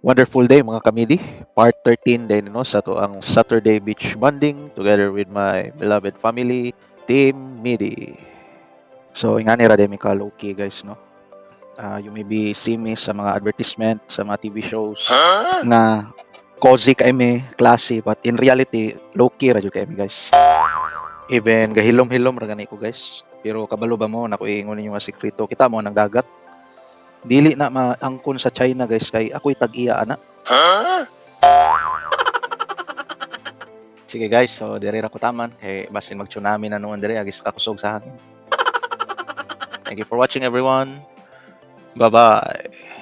Wonderful day mga kamidi. Part 13 din no sa to ang Saturday beach bonding together with my beloved family, Team Midi. So ingani ra demi ka low key guys no. You may be see me sa mga advertisement sa mga TV shows na cozy kami, classy, but in reality low key ra jud kami guys. Even gahilom-hilom ra gani ko guys. Pero kabalo ba mo na ko ingon ninyo nga sekreto kita mo nang dagat. Dili na maangkon sa China guys kay ako'y tag-iya ana. Sige guys, so dire ra ko taman kay basin mag-tsunami na noon dire agis kakusog sa hangin. Thank you for watching everyone. Bye-bye.